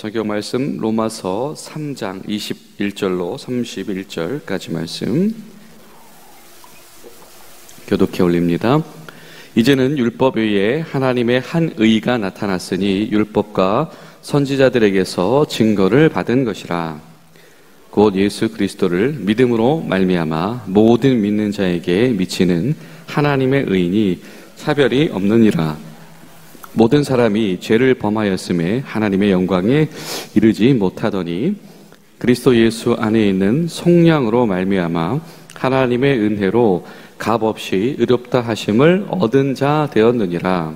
성경 말씀 로마서 3장 21절로 31절까지 말씀 교독해 올립니다. 이제는 율법 외에 하나님의 한 의가 나타났으니 율법과 선지자들에게서 증거를 받은 것이라. 곧 예수 그리스도를 믿음으로 말미암아 모든 믿는 자에게 미치는 하나님의 의인이 차별이 없느니라. 모든 사람이 죄를 범하였음에 하나님의 영광에 이르지 못하더니 그리스도 예수 안에 있는 속량으로 말미암아 하나님의 은혜로 값없이 의롭다 하심을 얻은 자 되었느니라.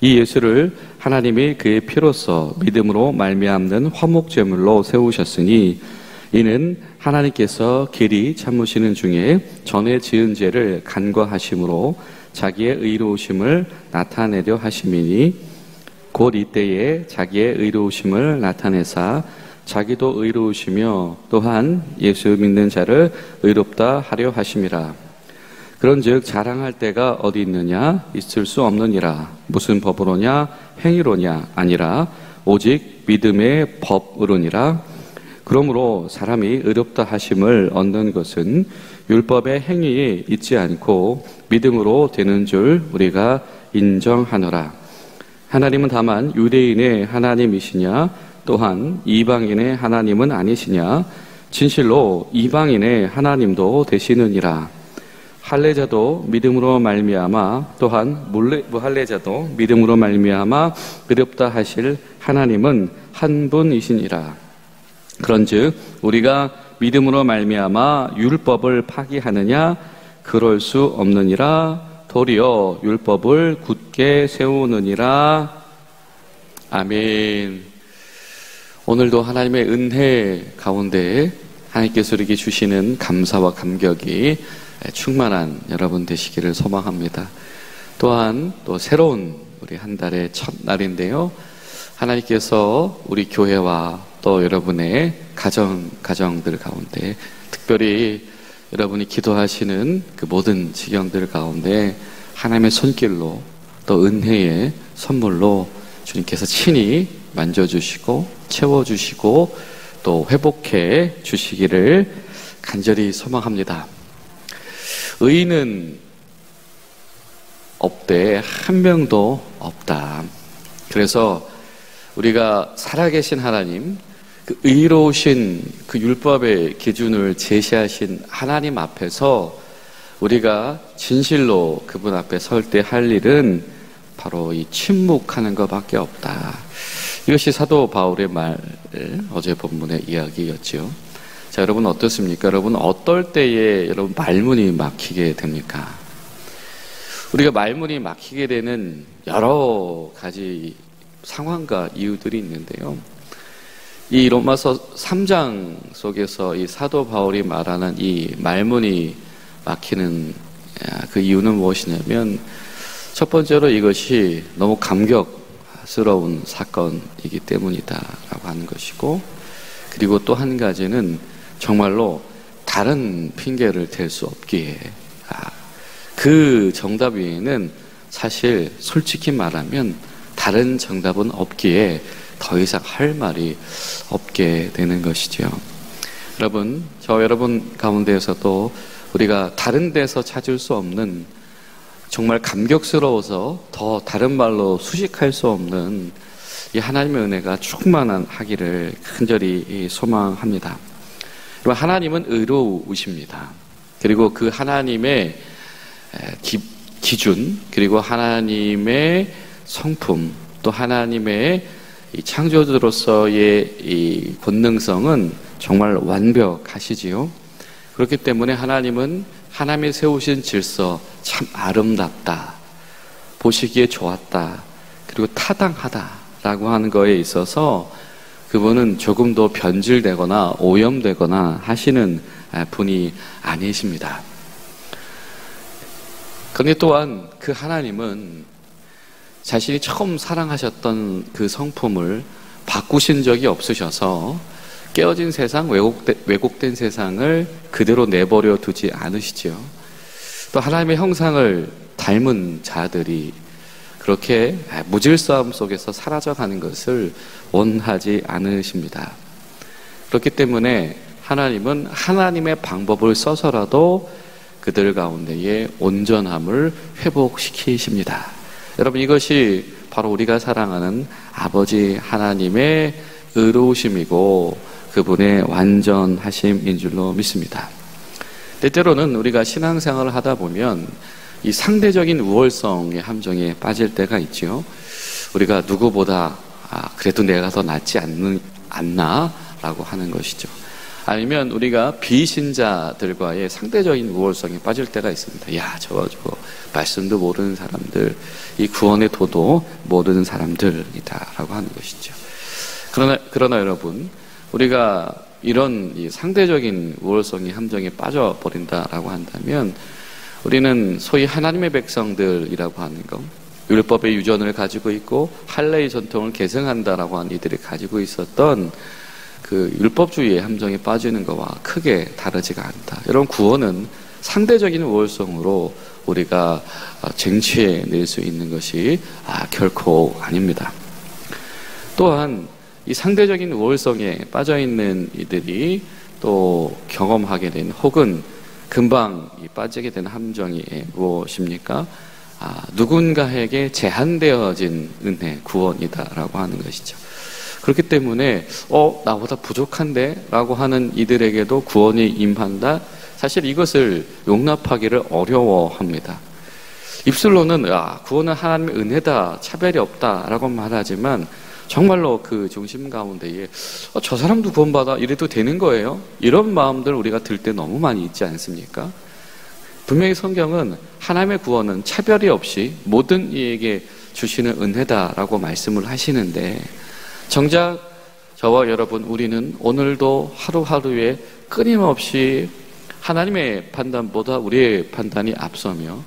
이 예수를 하나님이 그의 피로써 믿음으로 말미암는 화목제물로 세우셨으니 이는 하나님께서 길이 참으시는 중에 전에 지은 죄를 간과하심으로 자기의 의로우심을 나타내려 하심이니 곧 이때에 자기의 의로우심을 나타내사 자기도 의로우시며 또한 예수 믿는 자를 의롭다 하려 하심이라. 그런즉 자랑할 때가 어디 있느냐? 있을 수 없느니라. 무슨 법으로냐? 행위로냐? 아니라 오직 믿음의 법으로니라. 그러므로 사람이 의롭다 하심을 얻는 것은 율법의 행위에 있지 않고 믿음으로 되는 줄 우리가 인정하노라. 하나님은 다만 유대인의 하나님이시냐? 또한 이방인의 하나님은 아니시냐? 진실로 이방인의 하나님도 되시느니라. 할례자도 믿음으로 말미암아 또한 무할례자도 믿음으로 말미암아 의롭다 하실 하나님은 한 분이시니라. 그런즉 우리가 믿음으로 말미암아 율법을 파기하느냐? 그럴 수 없느니라. 도리어 율법을 굳게 세우느니라. 아멘. 오늘도 하나님의 은혜 가운데 하나님께서 우리에게 주시는 감사와 감격이 충만한 여러분 되시기를 소망합니다. 또한 또 새로운 우리 한 달의 첫날인데요, 하나님께서 우리 교회와 또 여러분의 가정들 가운데 특별히 여러분이 기도하시는 그 모든 지경들 가운데 하나님의 손길로 또 은혜의 선물로 주님께서 친히 만져주시고 채워주시고 또 회복해 주시기를 간절히 소망합니다. 의인은 없대, 한 명도 없다. 그래서 우리가 살아계신 하나님, 그 의로우신 그 율법의 기준을 제시하신 하나님 앞에서 우리가 진실로 그분 앞에 설 때 할 일은 바로 이 침묵하는 것밖에 없다. 이것이 사도 바울의 말, 어제 본문의 이야기였죠. 자, 여러분 어떻습니까? 여러분 어떨 때에 여러분 말문이 막히게 됩니까? 우리가 말문이 막히게 되는 여러 가지 상황과 이유들이 있는데요, 이 로마서 3장 속에서 이 사도 바울이 말하는 이 말문이 막히는 그 이유는 무엇이냐면, 첫 번째로 이것이 너무 감격스러운 사건이기 때문이다라고 하는 것이고, 그리고 또 한 가지는 정말로 다른 핑계를 댈 수 없기에, 그 정답 외에는 사실 솔직히 말하면 다른 정답은 없기에 더 이상 할 말이 없게 되는 것이죠. 여러분, 저 여러분 가운데에서도 우리가 다른 데서 찾을 수 없는, 정말 감격스러워서 더 다른 말로 수식할 수 없는 이 하나님의 은혜가 충만하기를 간절히 소망합니다. 하나님은 의로우십니다. 그리고 그 하나님의 기준, 그리고 하나님의 성품, 또 하나님의 이 창조주로서의 이 본능성은 정말 완벽하시지요. 그렇기 때문에 하나님은 하나님이 세우신 질서 참 아름답다, 보시기에 좋았다, 그리고 타당하다라고 하는 거에 있어서 그분은 조금도 변질되거나 오염되거나 하시는 분이 아니십니다. 그런데 또한 그 하나님은 자신이 처음 사랑하셨던 그 성품을 바꾸신 적이 없으셔서 깨어진 세상, 왜곡된 세상을 그대로 내버려 두지 않으시죠. 또 하나님의 형상을 닮은 자들이 그렇게 무질서함 속에서 사라져가는 것을 원하지 않으십니다. 그렇기 때문에 하나님은 하나님의 방법을 써서라도 그들 가운데에 온전함을 회복시키십니다. 여러분, 이것이 바로 우리가 사랑하는 아버지 하나님의 의로우심이고 그분의 완전하심인 줄로 믿습니다. 때때로는 우리가 신앙생활을 하다 보면 이 상대적인 우월성의 함정에 빠질 때가 있죠. 우리가 누구보다 그래도 내가 더 낫지 않나 라고 하는 것이죠. 아니면 우리가 비신자들과의 상대적인 우월성에 빠질 때가 있습니다. 야, 저거 말씀도 모르는 사람들, 이 구원의 도도 모르는 사람들이다 라고 하는 것이죠. 그러나 여러분, 우리가 이런 이 상대적인 우월성의 함정에 빠져버린다라고 한다면 우리는 소위 하나님의 백성들이라고 하는 것, 율법의 유전을 가지고 있고 할례의 전통을 계승한다라고 하는 이들이 가지고 있었던 그 율법주의의 함정에 빠지는 것과 크게 다르지가 않다. 여러분, 구원은 상대적인 우월성으로 우리가 쟁취해낼 수 있는 것이 결코 아닙니다. 또한 이 상대적인 우월성에 빠져있는 이들이 또 경험하게 된 혹은 금방 빠지게 된 함정이 무엇입니까? 누군가에게 제한되어진 은혜, 구원이다라고 하는 것이죠. 그렇기 때문에 나보다 부족한데? 라고 하는 이들에게도 구원이 임한다? 사실 이것을 용납하기를 어려워합니다. 입술로는 구원은 하나님의 은혜다, 차별이 없다 라고 말하지만 정말로 그 중심 가운데에 저 사람도 구원받아 이래도 되는 거예요? 이런 마음들 우리가 들 때 너무 많이 있지 않습니까? 분명히 성경은 하나님의 구원은 차별이 없이 모든 이에게 주시는 은혜다라고 말씀을 하시는데 정작 저와 여러분, 우리는 오늘도 하루하루에 끊임없이 하나님의 판단보다 우리의 판단이 앞서며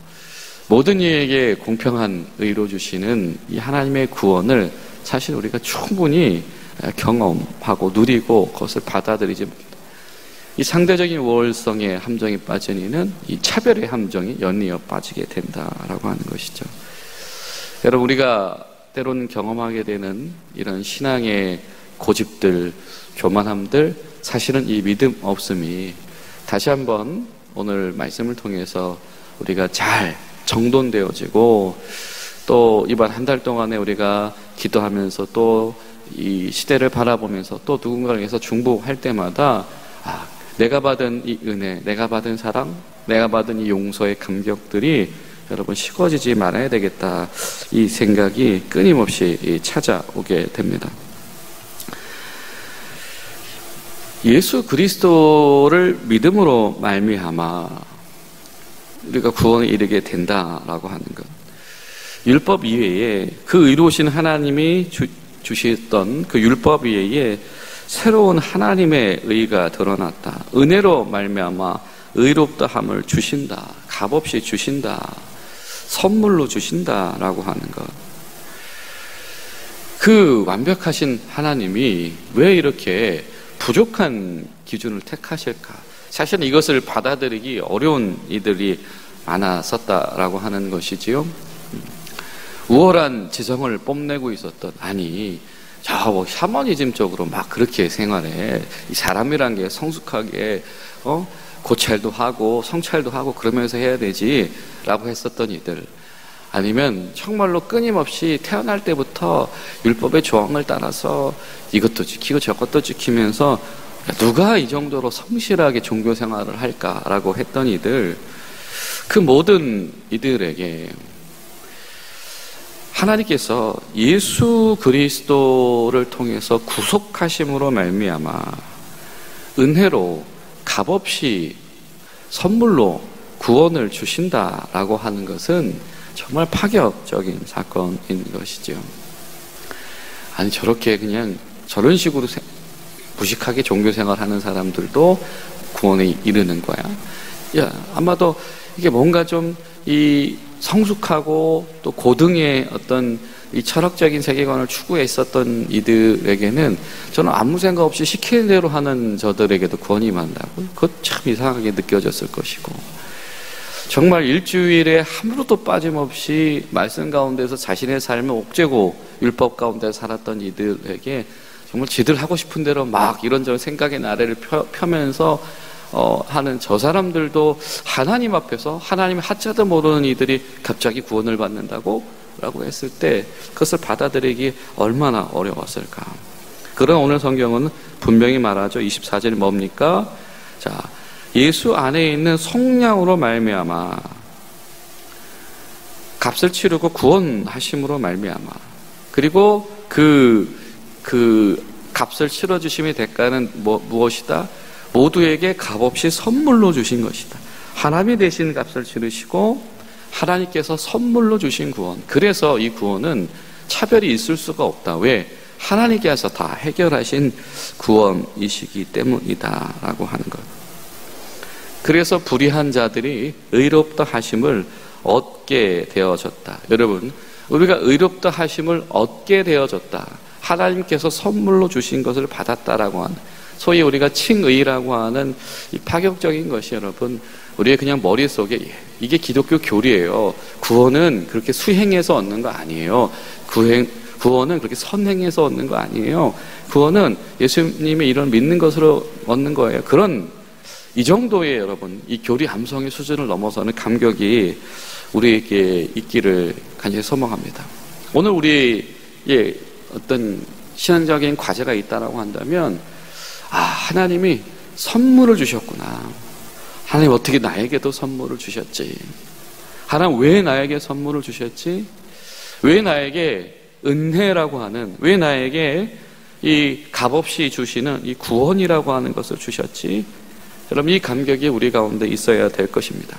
모든 이에게 공평한 의로 주시는 이 하나님의 구원을 사실 우리가 충분히 경험하고 누리고 그것을 받아들이지 못합니다. 이 상대적인 우월성의 함정에 빠진 이는 이 차별의 함정이 연이어 빠지게 된다라고 하는 것이죠. 여러분, 우리가 때로는 경험하게 되는 이런 신앙의 고집들, 교만함들, 사실은 이 믿음 없음이 다시 한번 오늘 말씀을 통해서 우리가 잘 정돈되어지고 또 이번 한 달 동안에 우리가 기도하면서 또 이 시대를 바라보면서 또 누군가를 위해서 중보할 때마다 내가 받은 이 은혜, 내가 받은 사랑, 내가 받은 이 용서의 감격들이 여러분 식어지지 말아야 되겠다, 이 생각이 끊임없이 찾아오게 됩니다. 예수 그리스도를 믿음으로 말미암아 우리가 구원에 이르게 된다라고 하는 것, 율법 이외에 그 의로우신 하나님이 주셨던 그 율법 이외에 새로운 하나님의 의가 드러났다. 은혜로 말미암아 의롭다함을 주신다. 값없이 주신다. 선물로 주신다라고 하는 것. 그 완벽하신 하나님이 왜 이렇게 부족한 기준을 택하실까? 사실은 이것을 받아들이기 어려운 이들이 많았었다라고 하는 것이지요. 우월한 지성을 뽐내고 있었던, 저 샤머니즘적으로 막 그렇게 생활해. 이 사람이란 게 성숙하게 고찰도 하고 성찰도 하고 그러면서 해야 되지 라고 했었던 이들, 아니면 정말로 끊임없이 태어날 때부터 율법의 조항을 따라서 이것도 지키고 저것도 지키면서 누가 이 정도로 성실하게 종교 생활을 할까라고 했던 이들, 그 모든 이들에게 하나님께서 예수 그리스도를 통해서 구속하심으로 말미암아 은혜로 값없이 선물로 구원을 주신다라고 하는 것은 정말 파격적인 사건인 것이죠. 저렇게 그냥 저런 식으로 무식하게 종교생활하는 사람들도 구원에 이르는 거야? 아마도 이게 뭔가 좀 이 성숙하고 또 고등의 어떤 이 철학적인 세계관을 추구했었던 이들에게는 저는 아무 생각 없이 시키는 대로 하는 저들에게도 구원이 임한다고, 그것 참 이상하게 느껴졌을 것이고, 정말 일주일에 하루도 빠짐없이 말씀 가운데서 자신의 삶을 옥죄고 율법 가운데 살았던 이들에게 정말 지들 하고 싶은 대로 막 이런저런 생각의 나래를 펴면서 하는 저 사람들도 하나님 앞에서 하나님의 하자도 모르는 이들이 갑자기 구원을 받는다고 라고 했을 때 그것을 받아들이기 얼마나 어려웠을까. 그런 오늘 성경은 분명히 말하죠. 24절이 뭡니까? 자, 예수 안에 있는 속량으로 말미암아 값을 치르고 구원하심으로 말미암아, 그리고 그 값을 치러주심의 대가는 무엇이다? 모두에게 값없이 선물로 주신 것이다. 하나님이 대신 값을 치르시고 하나님께서 선물로 주신 구원. 그래서 이 구원은 차별이 있을 수가 없다. 왜? 하나님께서 다 해결하신 구원이시기 때문이다 라고 하는 것. 그래서 불의한 자들이 의롭다 하심을 얻게 되어졌다. 여러분, 우리가 의롭다 하심을 얻게 되어졌다. 하나님께서 선물로 주신 것을 받았다라고 하는, 소위 우리가 칭의라고 하는 이 파격적인 것이 여러분, 우리의 그냥 머릿속에 이게 기독교 교리예요. 구원은 그렇게 수행해서 얻는 거 아니에요. 구원은 그렇게 선행해서 얻는 거 아니에요. 구원은 예수님의 이런 믿는 것으로 얻는 거예요. 그런 이 정도의 여러분, 이 교리 암성의 수준을 넘어서는 감격이 우리에게 있기를 간절히 소망합니다. 오늘 우리의 어떤 신앙적인 과제가 있다라고 한다면, 하나님이 선물을 주셨구나. 하나님 어떻게 나에게도 선물을 주셨지? 하나님 왜 나에게 선물을 주셨지? 왜 나에게 은혜라고 하는, 왜 나에게 이 값없이 주시는 이 구원이라고 하는 것을 주셨지? 여러분, 이 감격이 우리 가운데 있어야 될 것입니다.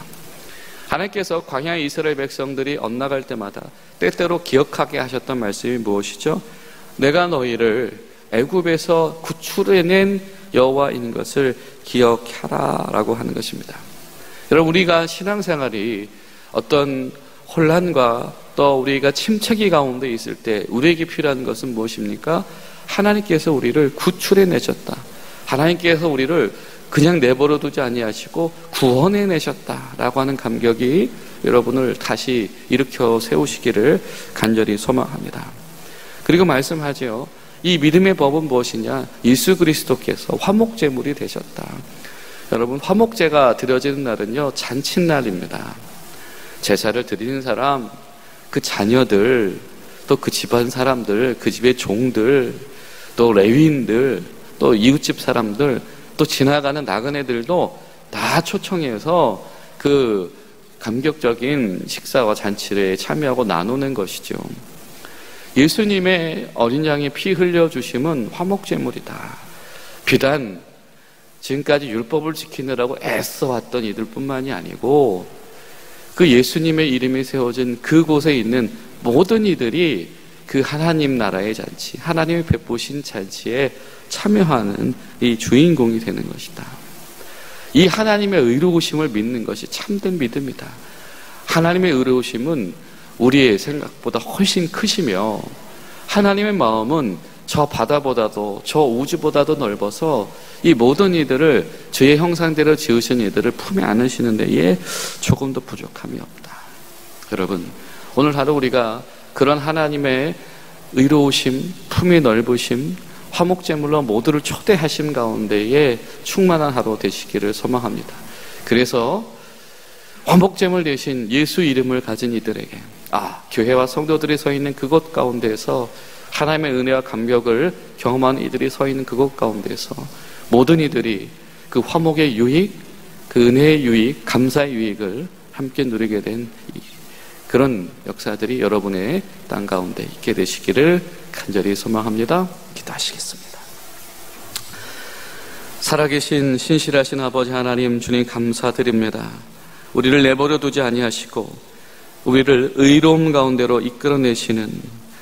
하나님께서 광야 이스라엘 백성들이 엇나갈 때마다 때때로 기억하게 하셨던 말씀이 무엇이죠? 내가 너희를 애굽에서 구출해낸 여호와인 것을 기억하라 라고 하는 것입니다. 여러분, 우리가 신앙생활이 어떤 혼란과 또 우리가 침체기 가운데 있을 때 우리에게 필요한 것은 무엇입니까? 하나님께서 우리를 구출해내셨다. 하나님께서 우리를 그냥 내버려 두지 아니하시고 구원해내셨다라고 하는 감격이 여러분을 다시 일으켜 세우시기를 간절히 소망합니다. 그리고 말씀하죠. 이 믿음의 법은 무엇이냐? 예수 그리스도께서 화목제물이 되셨다. 여러분, 화목제가 드려지는 날은요, 잔칫날입니다. 제사를 드리는 사람, 그 자녀들, 또 그 집안 사람들, 그 집의 종들, 또 레위인들, 또 이웃집 사람들, 또 지나가는 나그네들도 다 초청해서 그 감격적인 식사와 잔치에 참여하고 나누는 것이죠. 예수님의 어린 양의 피 흘려주심은 화목제물이다. 비단 지금까지 율법을 지키느라고 애써왔던 이들뿐만이 아니고 그 예수님의 이름이 세워진 그곳에 있는 모든 이들이 그 하나님 나라의 잔치, 하나님이 베푸신 잔치에 참여하는 이 주인공이 되는 것이다. 이 하나님의 의로우심을 믿는 것이 참된 믿음이다. 하나님의 의로우심은 우리의 생각보다 훨씬 크시며 하나님의 마음은 저 바다보다도 저 우주보다도 넓어서 이 모든 이들을 주의 형상대로 지으신 이들을 품에 안으시는 데에 조금도 부족함이 없다. 여러분, 오늘 하루 우리가 그런 하나님의 의로우심, 품이 넓으심, 화목제물로 모두를 초대하심 가운데에 충만한 하루 되시기를 소망합니다. 그래서 화목제물 대신 예수 이름을 가진 이들에게, 교회와 성도들이 서 있는 그곳 가운데에서 하나님의 은혜와 감격을 경험한 이들이 서 있는 그곳 가운데에서 모든 이들이 그 화목의 유익, 그 은혜의 유익, 감사의 유익을 함께 누리게 된 그런 역사들이 여러분의 땅 가운데 있게 되시기를 간절히 소망합니다. 기도하시겠습니다. 살아계신 신실하신 아버지 하나님, 주님 감사드립니다. 우리를 내버려 두지 아니하시고 우리를 의로움 가운데로 이끌어내시는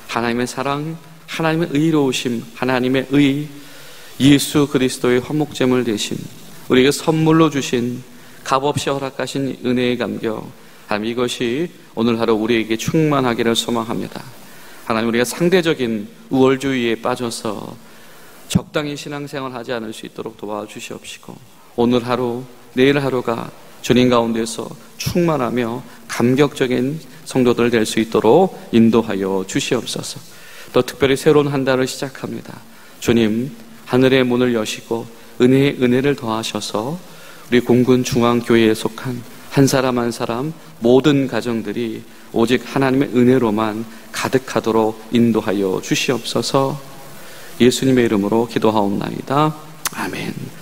하나님의 사랑, 하나님의 의로우심, 하나님의 의, 예수 그리스도의 화목제물 되신 우리에게 선물로 주신 값없이 허락하신 은혜의 감격, 하나님 이것이 오늘 하루 우리에게 충만하기를 소망합니다. 하나님, 우리가 상대적인 우월주의에 빠져서 적당히 신앙생활 하지 않을 수 있도록 도와주시옵시고 오늘 하루, 내일 하루가 주님 가운데서 충만하며 감격적인 성도들 될 수 있도록 인도하여 주시옵소서. 또 특별히 새로운 한 달을 시작합니다. 주님, 하늘의 문을 여시고 은혜의 은혜를 더하셔서 우리 공군 중앙교회에 속한 한 사람 한 사람 모든 가정들이 오직 하나님의 은혜로만 가득하도록 인도하여 주시옵소서. 예수님의 이름으로 기도하옵나이다. 아멘.